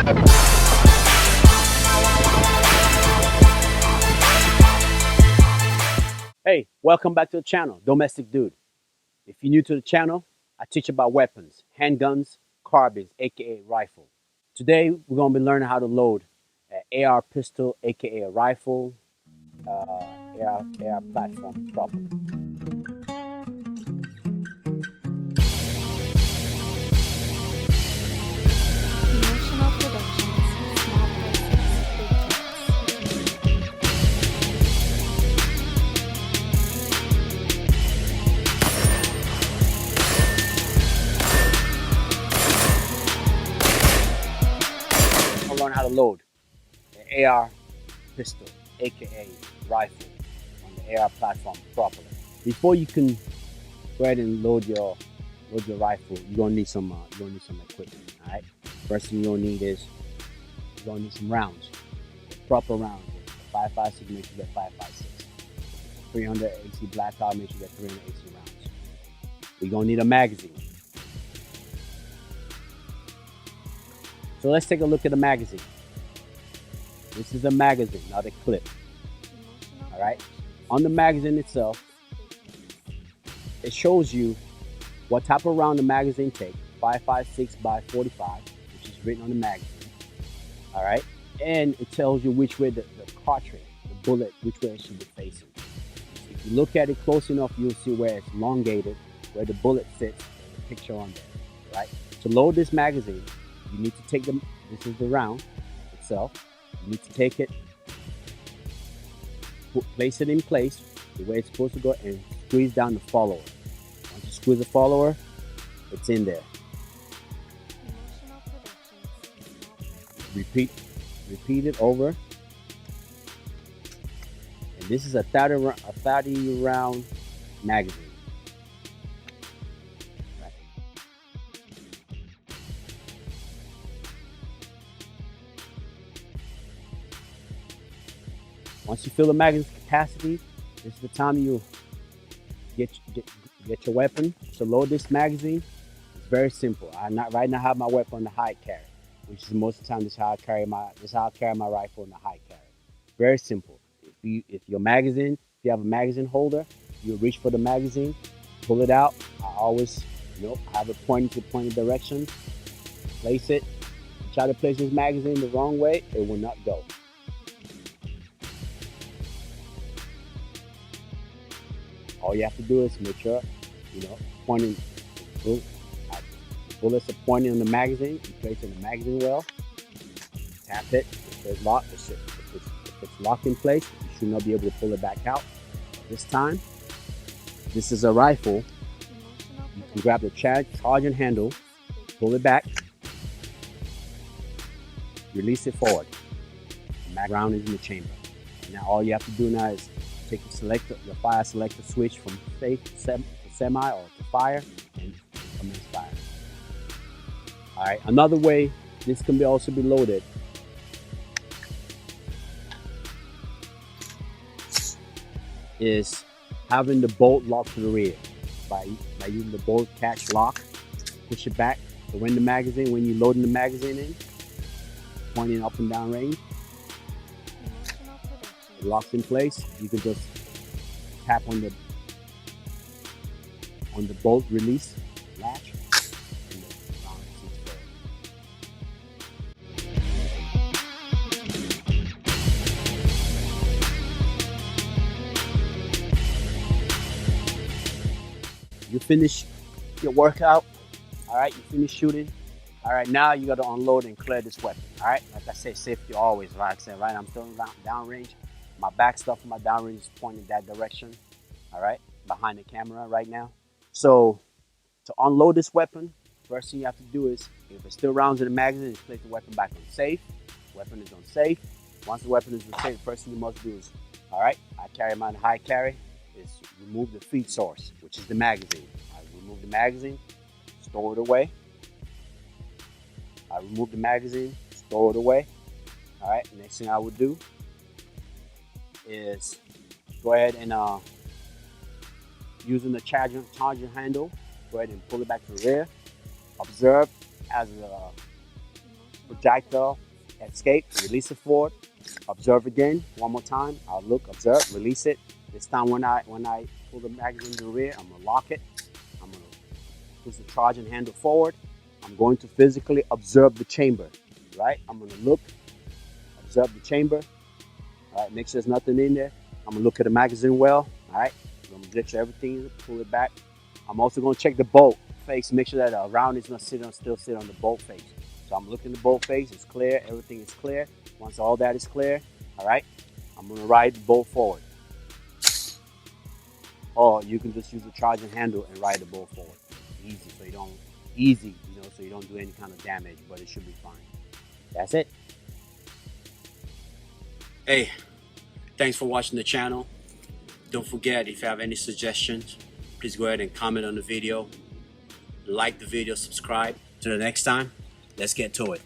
Hey, welcome back to the channel, Domestic Dude. If you're new to the channel, I teach about weapons, handguns, carbines, aka rifle. Today, we're going to be learning how to load an AR pistol, aka a rifle, AR platform properly. Emotional Productions, small prices, big hits. I'll learn how to load an AR pistol, aka rifle, on the AR platform properly. Before you can go ahead and load your rifle, you're gonna need some equipment. All right. First thing you're gonna need is some rounds, proper rounds. 5.56, make sure you get 5.56. 300 AC blackout, make sure you get 300 AC rounds. You're gonna need a magazine. So let's take a look at the magazine. This is a magazine, not a clip. All right. On the magazine itself, it shows you what type of round the magazine takes, 5.56 by 45, which is written on the magazine. All right. And it tells you which way the cartridge, the bullet, which way it should be facing. If you look at it close enough, you'll see where it's elongated, where the bullet fits, there's a picture on there. Right. To load this magazine, you need to take this is the round itself. You need to take it, place it in place the way it's supposed to go, and squeeze down the follower. Once you squeeze the follower, it's in there. Repeat it over. And this is a 30 round magazine. Right. Once you fill the magazine's capacity, this is the time you get your weapon. To load this magazine, it's very simple. Right now I have my weapon on the high carry, which is most of the time this is how I carry my rifle in the high carry. Very simple. If you have a magazine holder, you reach for the magazine, pull it out. I always, have it pointing to point direction. Place it. Try to place this magazine the wrong way, it will not go. All you have to do is make sure, pointing, the bullets are pointing on the magazine. You place it in the magazine well. Tap it. If it's locked, if it's locked in place, you should not be able to pull it back out. This time, this is a rifle. You can grab the charging handle, pull it back, release it forward. The mag round is in the chamber. And now all you have to do now is take your fire selector switch from safe to semi or to fire, and commence fire. All right. Another way this can also be loaded is having the bolt locked to the rear by using the bolt catch lock. Push it back. So when you're loading the magazine in, pointing up and down range, it locks in place. You can just tap on the bolt release latch, and the round seats forward. You finish your workout. All right, you finish shooting. All right, now you got to unload and clear this weapon. All right, like I say, safety always. Like I said, right, I'm still downrange. My back stuff from my downrange is pointing that direction. All right, behind the camera right now. So to unload this weapon, first thing you have to do is, if there's still rounds in the magazine, is place the weapon back on safe. Weapon is on safe. Once the weapon is on safe, first thing you must do is, all right, I carry mine high carry, is remove the feed source, which is the magazine. I remove the magazine, store it away. I remove the magazine, store it away. All right, next thing I would do is go ahead and using the charger handle, go ahead and pull it back to the rear. Observe as projectile escape, release it forward, observe again one more time. I'll look, observe, release it. This time when I pull the magazine to the rear, I'm gonna lock it. I'm gonna push the charging handle forward. I'm going to physically observe the chamber, right? I'm gonna look, observe the chamber, all right, make sure there's nothing in there. I'm gonna look at the magazine well, all right? I'm gonna get you everything, pull it back. I'm also gonna check the bolt face, make sure that the round is not still sit on the bolt face. So I'm looking at the bolt face, it's clear, everything is clear. Once all that is clear, all right, I'm gonna ride the bolt forward. Or you can just use the charging handle and ride the bolt forward. Easy, so you don't do any kind of damage, but it should be fine. That's it. Hey, thanks for watching the channel. Don't forget, if you have any suggestions, please go ahead and comment on the video. Like the video, subscribe. Till the next time, let's get to it.